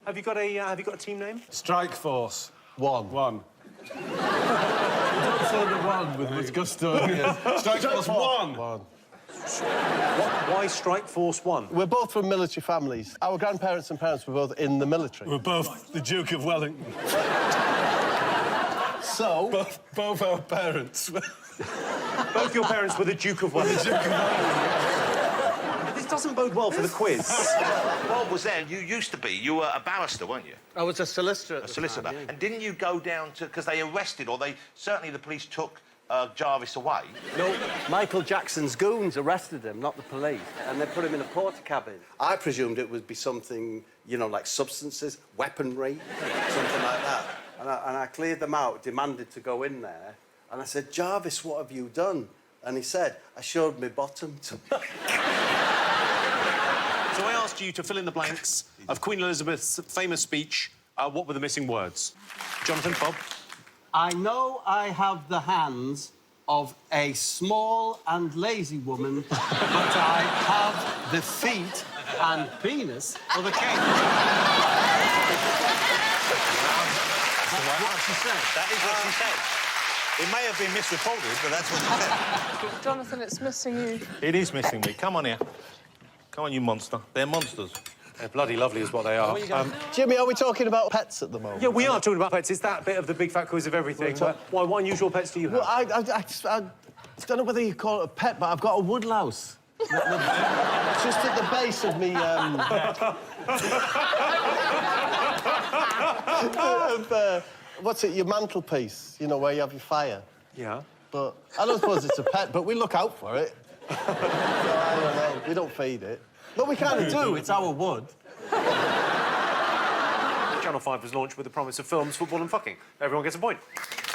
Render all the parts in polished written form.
Have you got a team name? Strike Force. One. You don't say the one with much gusto. Strike Force 1. Why Strike Force 1? We're both from military families. Our grandparents and parents were both in the military. We're both the Duke of Wellington. So... Both our parents. Both your parents were the Duke of Wellington. The Duke of Wellington. This doesn't bode well for the quiz. Bob was there. You were a barrister, weren't you? I was a solicitor at A the solicitor. time, yeah. And didn't you go down to... Because they arrested, or certainly the police took Jarvis away. No, Michael Jackson's goons arrested him, not the police, and they put him in a porter cabin. I presumed it would be something, you know, like substances, weaponry, something like that. And I cleared them out, demanded to go in there, and I said, Jarvis, what have you done? And he said, I showed my bottom to... So I asked you to fill in the blanks of Queen Elizabeth's famous speech. What were the missing words? Jonathan, Bob? I know I have the hands of a small and lazy woman, but I have the feet and penis of a king. That's what she said. That is what she said. It may have been misreported, but that's what she said. Jonathan, it's missing you. It is missing me. Come on here. Come on, you monster. They're monsters. They're bloody lovely is what they are. Jimmy, are we talking about pets at the moment? Yeah, we are talking about pets. It's that bit of the big fat quiz of everything. What unusual pets do you have? Well, I don't know whether you call it a pet, but I've got a woodlouse. Just at the base of me, what's it, your mantelpiece, you know, where you have your fire. Yeah. But I don't suppose it's a pet, but we look out for it. So, I don't know, we don't feed it. But we kind of do, it's our wood. Channel 5 was launched with the promise of films, football and fucking. Everyone gets a point.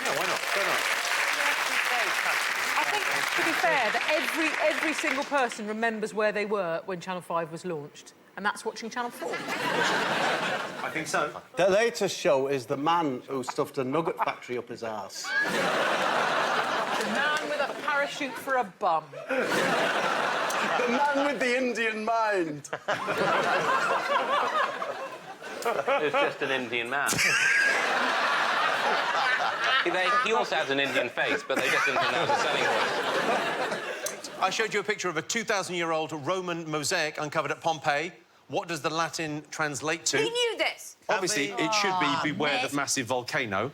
Yeah, why not? Fair enough. I think, to be fair, that every single person remembers where they were when Channel 5 was launched, and that's watching Channel 4. I think so. The latest show is the man who stuffed a nugget factory up his arse. The man with a parachute for a bum. The man with the Indian mind. It's just an Indian man. He also has an Indian face, but they just didn't think that was a selling point. I showed you a picture of a 2,000-year-old Roman mosaic uncovered at Pompeii. What does the Latin translate to? He knew this. Obviously, it should be beware the massive volcano.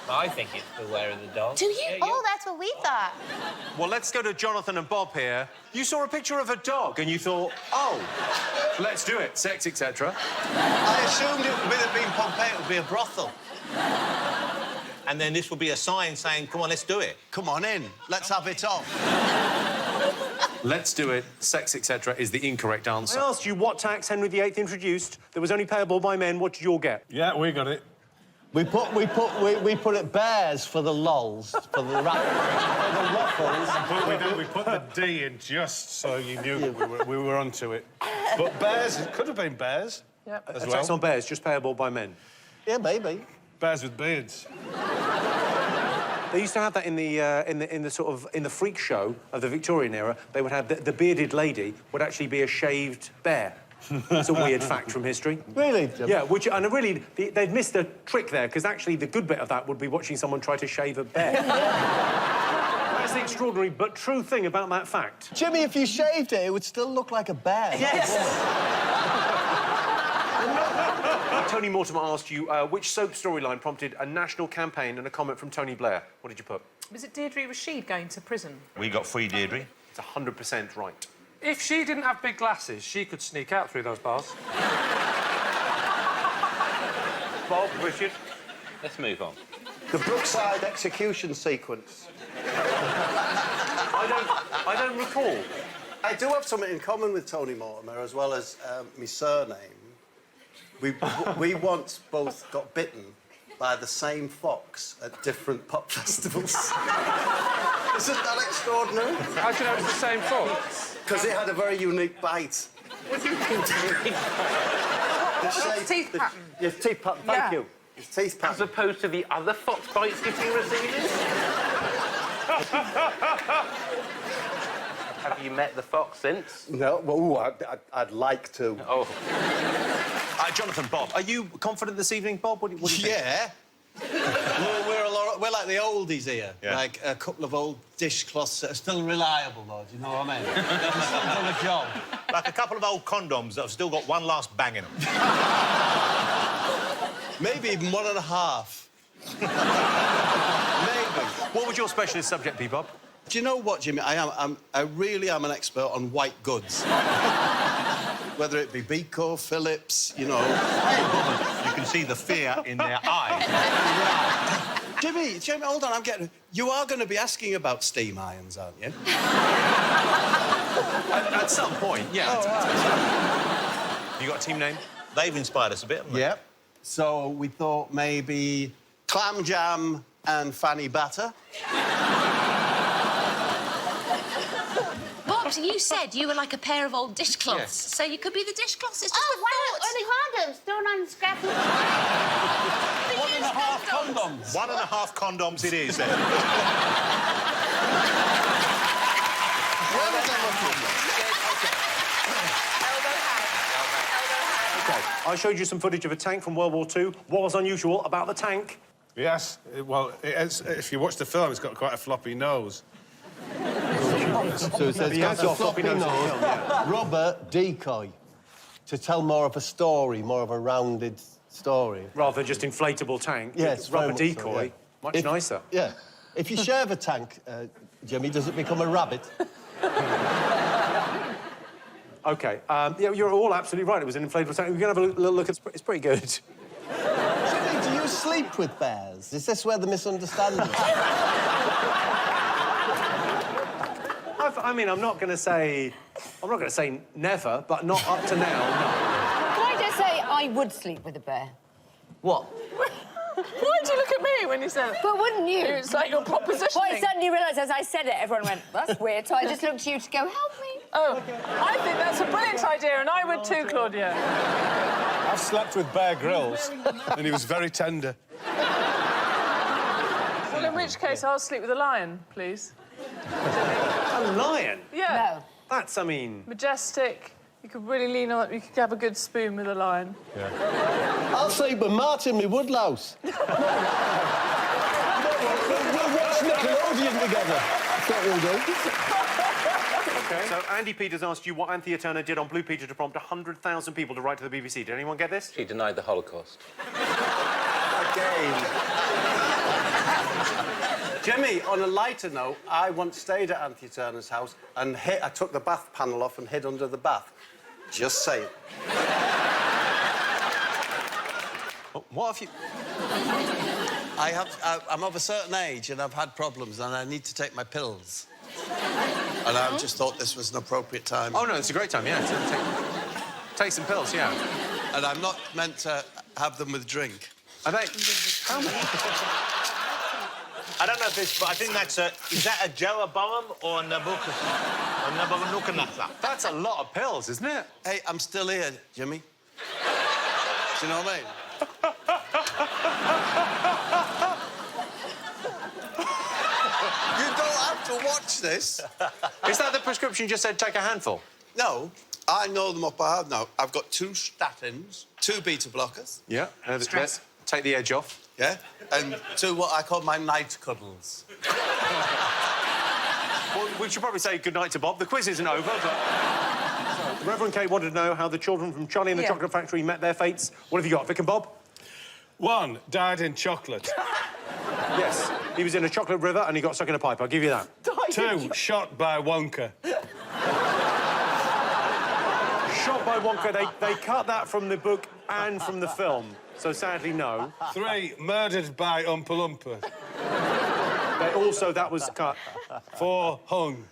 I think it's beware of the dog. Do you? Oh, that's what we thought. Well, let's go to Jonathan and Bob here. You saw a picture of a dog and you thought, oh, let's do it, sex, etc. I assumed it, with it being Pompeii, it would be a brothel. And then this would be a sign saying, come on, let's do it. Come on in, let's have it off. Let's do it, sex, etc. is the incorrect answer. I asked you what tax Henry VIII introduced that was only payable by men. What did you all get? Yeah, we got it. We put it bears for the lols, for the waffles. We put the D in just so you knew we were onto it. But bears, it could have been bears. Yep. As A well. tax on bears, just payable by men. Yeah, maybe. Bears with beards. They used to have that in the freak show of the Victorian era. They would have the bearded lady would actually be a shaved bear. It's a weird fact from history. Really, Jim? Yeah, they'd missed a trick there, because actually the good bit of that would be watching someone try to shave a bear. That's the extraordinary but true thing about that fact. Jimmy, if you shaved it, it would still look like a bear. Yes! Tony Mortimer asked you which soap storyline prompted a national campaign and a comment from Tony Blair. What did you put? Was it Deirdre Rashid going to prison? We got free Deirdre. It's 100% right. If she didn't have big glasses, she could sneak out through those bars. Bob, Richard? Let's move on. The Brookside execution sequence. I don't recall. I do have something in common with Tony Mortimer, as well as my surname. We once both got bitten by the same fox at different pop festivals. Isn't that extraordinary? How do you know it's the same fox? Because it had a very unique bite. What's teeth pattern? Your teeth pattern, thank you. His teeth pattern. As opposed to the other fox bites getting received. Have you met the fox since? No, well, I'd like to. Oh. Jonathan, Bob, are you confident this evening, Bob? What do you think? Yeah. We're like the oldies here. Yeah. Like a couple of old dishcloths that are still reliable, though. Do you know what I mean? They've still done a job. Like a couple of old condoms that have still got one last bang in them. Maybe even 1.5. Maybe. What would your specialist subject be, Bob? Do you know what, Jimmy? I really am an expert on white goods. Whether it be Beco, Phillips, you know. You can see the fear in their eyes. Jimmy, hold on, you are going to be asking about steam irons, aren't you? At some point, yeah. Oh, right. You got a team name? They've inspired us a bit, haven't they? Yep. So we thought maybe clam jam and fanny batter. Bob, you said you were like a pair of old dishcloths, so you could be the dishcloths. It's just a thought. Only condoms thrown on the scrap heap. 1.5 condoms. 1.5 condoms it is, then. OK, I showed you some footage of a tank from World War II. What was unusual about the tank? Yes, if you watch the film, it's got quite a floppy nose. So it says, got a floppy nose, rubber decoy, to tell more of a story, more of a rounded story. Rather than just inflatable tank. Yes, rubber very much decoy. so, yeah. Much nicer. Yeah. If you shave a tank, Jimmy, does it become a rabbit? OK, yeah, you're all absolutely right. It was an inflatable tank. We're going to have a little look. It's pretty good. Jimmy, do you sleep with bears? Is this where the misunderstanding is? I mean, I'm not going to say never, but not up to now, no. Can I just say I would sleep with a bear? What? Why did you look at me when you said it? But wouldn't you? It's like your propositioning. Well, I suddenly realised as I said it, everyone went, that's weird, so I just looked to you to go, help me. Oh, I think that's a brilliant idea, and I would too, Claudia. I've slept with Bear Grylls, and he was very tender. Well, in which case, I'll sleep with a lion, please. A lion? Yeah. No. That's, I mean... Majestic. You could really lean on it. You could have a good spoon with a lion. Yeah. I'll sleep with Martin, my woodlouse. We'll watch Nickelodeon together. That's what we'll do. OK. So Andy Peters asked you what Anthea Turner did on Blue Peter to prompt 100,000 people to write to the BBC. Did anyone get this? She denied the Holocaust. Again. Jimmy, on a lighter note, I once stayed at Anthea Turner's house and I took the bath panel off and hid under the bath. Just saying. What have you... I'm of a certain age and I've had problems and I need to take my pills. And I just thought this was an appropriate time. Oh, no, it's a great time, yeah. Take some pills, yeah. And I'm not meant to have them with drink. Are they... How many? I don't know if this, but I think that's a... Is that a Jeroboam or a Nebuchadnezzar? That's a lot of pills, isn't it? Hey, I'm still here, Jimmy. Do you know what I mean? You don't have to watch this. Is that the prescription you just said take a handful? No, I know them up by heart now. I've got 2 statins, 2 beta blockers. Yeah. Stress. Take the edge off. Yeah, and 2 what I call my night cuddles. Well, we should probably say goodnight to Bob. The quiz isn't over, but... So, Reverend Kate wanted to know how the children from Charlie and the Chocolate Factory met their fates. What have you got, Vic and Bob? 1, died in chocolate. Yes, he was in a chocolate river and he got stuck in a pipe. I'll give you that. 2, shot by Wonka. Shot by Wonka. They cut that from the book and from the film. So sadly, no. 3, murdered by Oompa Loompa. That was cut. 4, hung.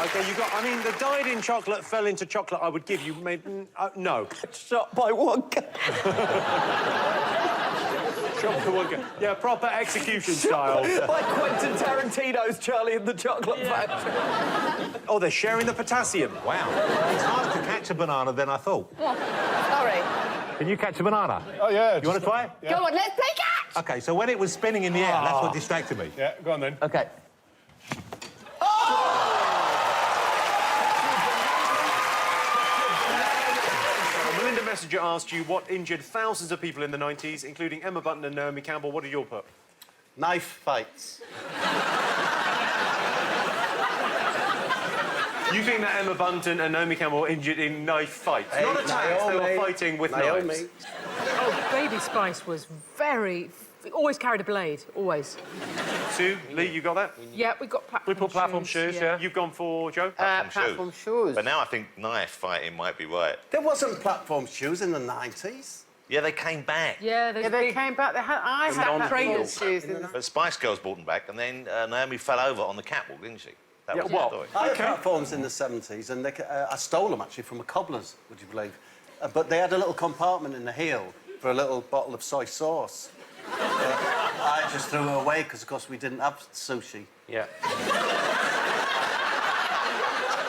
OK, you got... I mean, the dyed in chocolate fell into chocolate I would give you. Maybe... no. Shot by Wonka. Shot by Wonka. Yeah, proper execution style. Like Quentin Tarantino's Charlie and the Chocolate Factory. Oh, they're sharing the potassium. Wow. It's harder to catch a banana than I thought. Sorry. Can you catch a banana? Oh, yeah. You want to try? Yeah. Go on, let's play catch! OK, so when it was spinning in the air, that's what distracted me. Yeah, go on then. OK. Messenger asked you what injured thousands of people in the 90s, including Emma Bunton and Naomi Campbell. What did you put? Knife fights. You think that Emma Bunton and Naomi Campbell were injured in knife fights? Not attacks, they were fighting with knives. Oh, Baby Spice was very... Always carried a blade, always. Sue, Lee, you got that? Yeah, we got platform shoes. We put platform shoes, yeah. You've gone for Joe? Platform shoes. But now I think knife fighting might be right. There wasn't platform shoes in the 90s. Yeah, they came back. Yeah, they came back. I had trainers shoes. But Spice Girls brought them back, and then Naomi fell over on the catwalk, didn't she? That was well, the story. I had platforms in the 70s, and I stole them, actually, from a cobbler's, would you believe? But they had a little compartment in the heel for a little bottle of soy sauce. I just threw it away because, of course, we didn't have sushi. Yeah.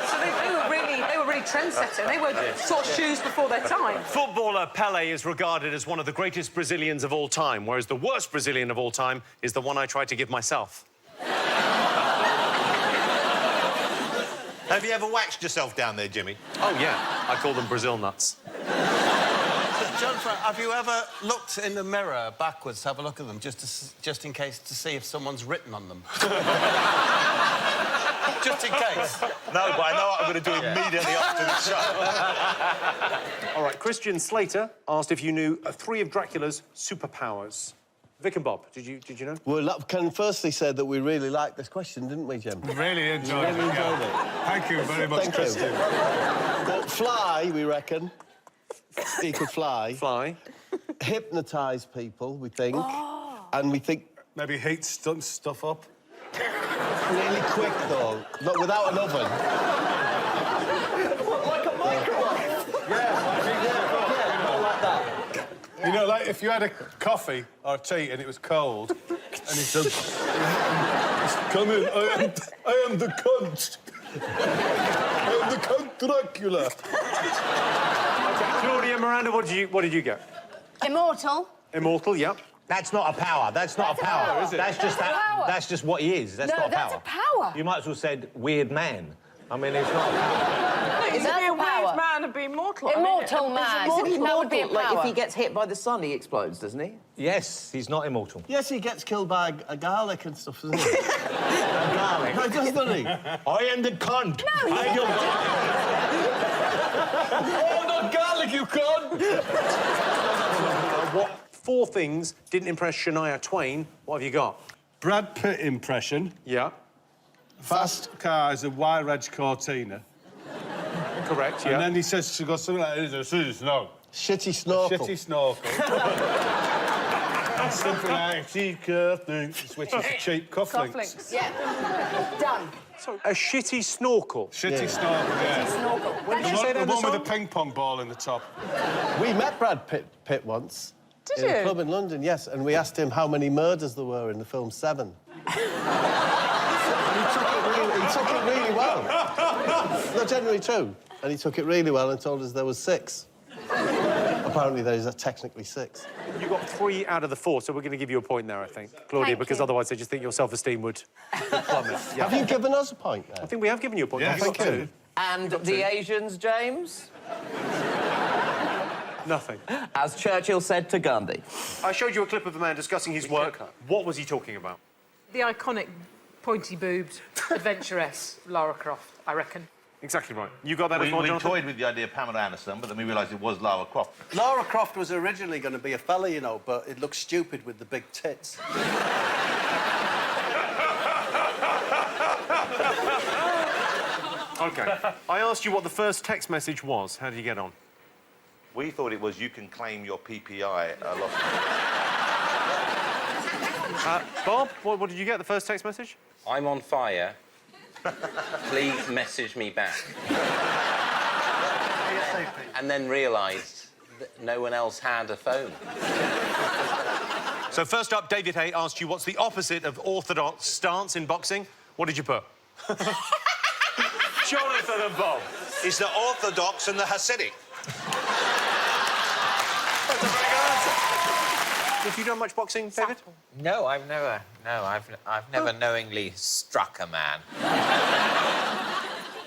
So they were really trendsetting. They were sort of shoes before their time. Footballer Pelé is regarded as one of the greatest Brazilians of all time, whereas the worst Brazilian of all time is the one I tried to give myself. Have you ever waxed yourself down there, Jimmy? Oh, yeah. I call them Brazil nuts. Jonathan, have you ever looked in the mirror backwards to have a look at them, just in case, to see if someone's written on them? Just in case. No, but I know what I'm going to do immediately after the show. All right, Christian Slater asked if you knew 3 of Dracula's superpowers. Vic and Bob, did you know? Well, Ken firstly said that we really liked this question, didn't we, Jim? Really enjoyed it. Thank you very much, Christian. But fly, we reckon. He could fly. Fly. Hypnotise people, we think. And we think... Maybe heat stuff up. Really quick, though. Not without an oven. Like a microwave? Yeah, like that. You know, like if you had a coffee or tea and it was cold, and he said, "Come in, I am the cunt. I am the Count Dracula." OK, Claudia, Miranda, what did you get? Immortal. Immortal, yep. That's not a power. That's not a power, is it? That's just that's just what he is. That's not a power. That's a power. You might as well said weird man. I mean, it's not a power. Is that a weird man to be immortal? Immortal man. That would be a power. Like, if he gets hit by the sun, he explodes, doesn't he? Yes, he's not immortal. Yes, he gets killed by a garlic and stuff, doesn't he? A garlic. No, doesn't he? I am the cunt. No, I don't... Oh, not garlic, you cunt! What 4 things didn't impress Shania Twain? What have you got? Brad Pitt impression. Yeah. Fast car is a wire edge Cortina. Correct, yeah. And then he says she goes something like this. No. Shitty snorkel. Shitty snorkel. And something like cheap cufflinks, which is cheap cufflinks. Yeah. Done. So, a shitty snorkel? Shitty snorkel, yeah. Snorkel. When did you say that The in the one with song? the ping pong ball in the top. We met Brad Pitt once. Did in you? a club in London, yes, and we asked him how many murders there were in the film Seven. He took it really well. No, generally true. And he took it really well and told us there was 6. Apparently there is technically 6. You got 3 out of the 4, so we're going to give you a point there, I think, Claudia, Thank because you. otherwise they just think your self-esteem would plummet. Yeah. Have you given us a point there? I think we have given you a point. Yes, Thank you. And the Asians, James? Nothing. As Churchill said to Gandhi. I showed you a clip of a man discussing his work. What was he talking about? The iconic pointy-boobed adventuress Lara Croft, I reckon. Exactly right. You got that as well, We Jonathan? toyed with the idea of Pamela Anderson, but then we realised it was Lara Croft. Lara Croft was originally going to be a fella, you know, but it looks stupid with the big tits. OK. I asked you what the first text message was. How did you get on? We thought it was you can claim your PPI a lot. Bob, what did you get, the first text message? I'm on fire. Please message me back. And then realised that no one else had a phone. So first up, David Hay asked you what's the opposite of orthodox stance in boxing. What did you put? Jonathan and Bob. It's the orthodox and the Hasidic. That's a very good answer. Have you done much boxing, David? No, I've never. No, I've never knowingly struck a man.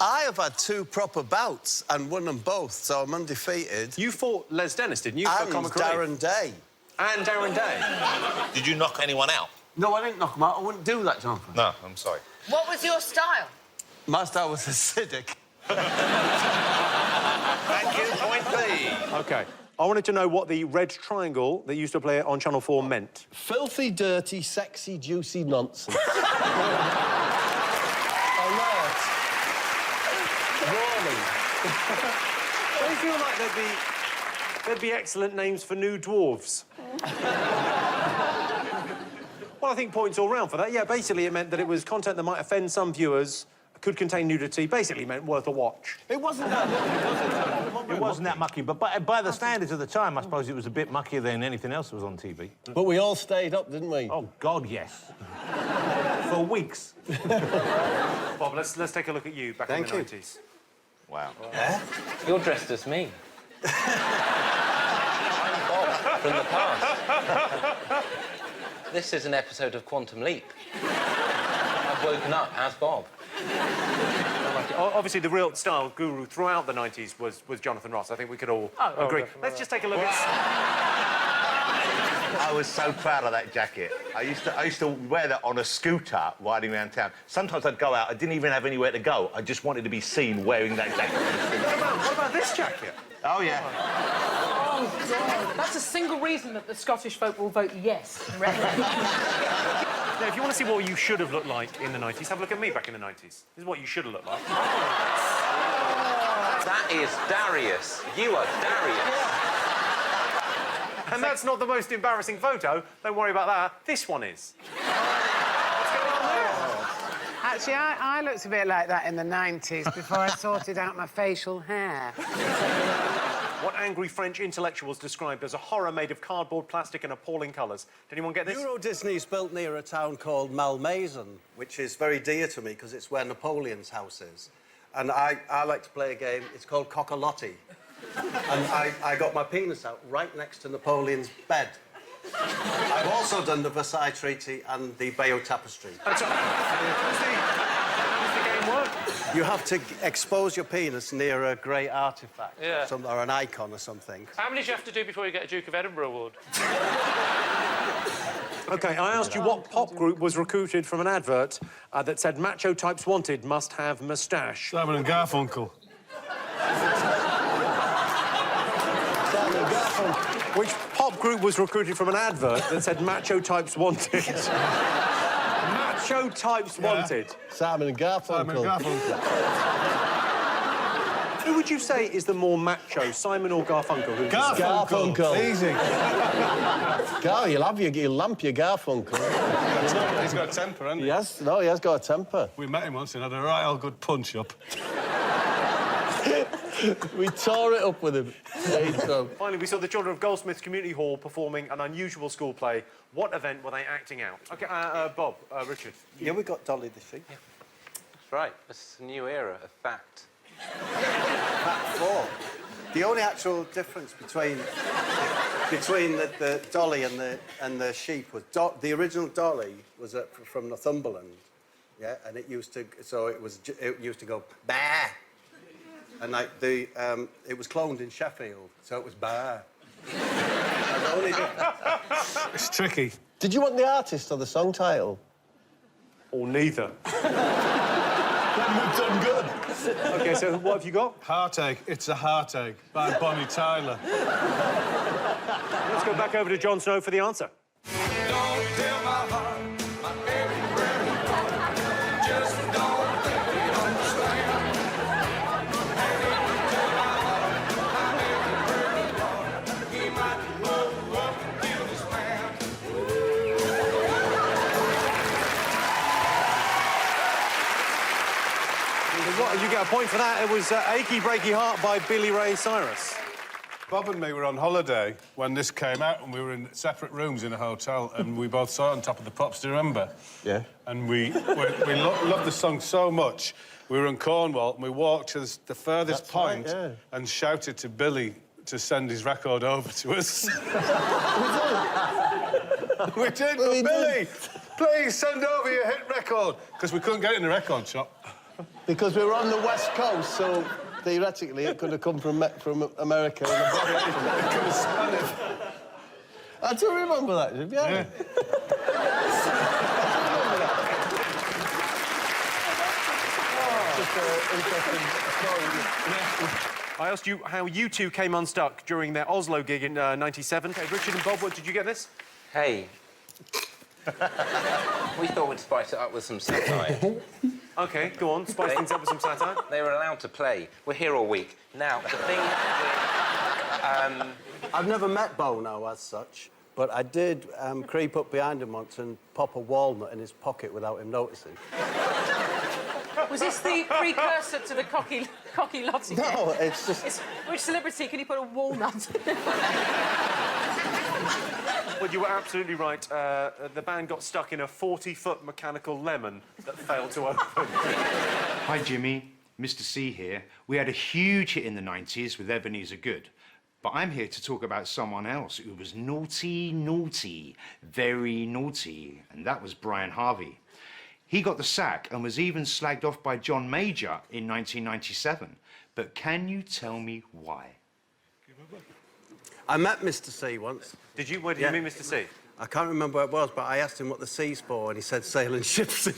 I have had 2 proper bouts and won them both, so I'm undefeated. You fought Les Dennis, didn't you? For And Comic Relief? Darren Day. And Darren Day. Did you knock anyone out? No, I didn't knock him out. I wouldn't do that, Jonathan. No, I'm sorry. What was your style? My style was acidic. Thank you, point B. OK. I wanted to know what the red triangle that used to play on Channel 4 meant. Filthy, dirty, sexy, juicy nonsense. I feel like there'd be excellent names for new dwarves. Well, I think points all round for that. Yeah, basically it meant that it was content that might offend some viewers, could contain nudity, basically meant worth a watch. It wasn't that mucky, was it? It wasn't that mucky, but by the standards of the time, I suppose it was a bit muckier than anything else that was on TV. But we all stayed up, didn't we? Oh, God, yes. For weeks. Bob, let's take a look at you back in the 90s. Wow. You're dressed as me. I'm Bob from the past. This is an episode of Quantum Leap. I've woken up as Bob. Obviously, the real style guru throughout the 90s was Jonathan Ross. I think we could all agree. Let's just take a look at... I was so proud of that jacket. I used to wear that on a scooter riding around town. Sometimes I'd go out, I didn't even have anywhere to go. I just wanted to be seen wearing that jacket. What about this jacket? Oh, yeah. Oh, God. That's a single reason that the Scottish folk will vote yes. Now, if you want to see what you should have looked like in the 90s, have a look at me back in the 90s. This is what you should have looked like. That is Darius. You are Darius. And that's not the most embarrassing photo. Don't worry about that. This one is. What's going on there? Actually, I looked a bit like that in the 90s before I sorted out my facial hair. What angry French intellectuals described as a horror made of cardboard, plastic and appalling colours. Did anyone get this? Euro Disney's built near a town called Malmaison, which is very dear to me because it's where Napoleon's house is. And I like to play a game, it's called Cockalotti. And I got my penis out right next to Napoleon's bed. I've also done the Versailles Treaty and the Bayeux Tapestry. How does the game work? You have to expose your penis near a great artefact Yeah. or an icon or something. How many do you have to do before you get a Duke of Edinburgh award? OK, I asked you what pop group was recruited from an advert that said macho types wanted must have moustache. Simon and Garfunkel. Which pop group was recruited from an advert that said macho types wanted? Macho types wanted. Simon and Garfunkel. Simon and Garfunkel. Who would you say is the more macho, Simon or Garfunkel? Garfunkel. Easy. Gar, you'll lamp your Garfunkel. He's got a temper, hasn't he? Yes, no, he has got a temper. We met him once and had a right old good punch-up. We tore it up with him. Finally, we saw the children of Goldsmiths Community Hall performing an unusual school play. What event were they acting out? OK, Bob, Richard. Yeah, we got Dolly this week. That's right. It's a new era of fact. Fact 4. The only actual difference between the dolly and the sheep was the original dolly was from Northumberland, yeah, and it used to go bah, and like it was cloned in Sheffield, so it was bah. The only difference. It's tricky. Did you want the artist or the song title? Or neither. Done good. OK, so what have you got? Heartache. It's a Heartache by Bonnie Tyler. Let's go back over to Jon Snow for the answer. Don't tell my heart, my every breath, just don't let me understand. And if you tell my heart, my every breath, he might blow up and kill this man. You get a point for that. It was Achy Breaky Heart by Billy Ray Cyrus. Bob and me were on holiday when this came out, and we were in separate rooms in a hotel, and we both saw it on Top of the Pops. Do you remember? Yeah. And we loved the song so much. We were in Cornwall, and we walked to the furthest point and shouted to Billy to send his record over to us. We did, but Billy, please send over your hit record, because we couldn't get it in the record shop. Because we were on the West Coast, so theoretically it could have come from America. And it could have Spanish. I do remember that, yeah. I asked you how you two came unstuck during their Oslo gig in '97. Okay, Richard and Bob, did you get this? Hey. We thought we'd spice it up with some satire. OK, go on, spice things up with some satire. They were allowed to play. We're here all week. Now, the thing with... I've never met Bono as such, but I did creep up behind him once and pop a walnut in his pocket without him noticing. Was this the precursor to the cocky Lottie? No, it's just... Which celebrity can you put a walnut? Well, you were absolutely right. The band got stuck in a 40-foot mechanical lemon that failed to open. Hi, Jimmy. Mr. C here. We had a huge hit in the 90s with Ebenezer Good. But I'm here to talk about someone else who was naughty, naughty, very naughty, and that was Brian Harvey. He got the sack and was even slagged off by John Major in 1997. But can you tell me why? I met Mr. C once. Did you? Where did you meet Mr. C? I can't remember what it was, but I asked him what the C's for, and he said sailing ships.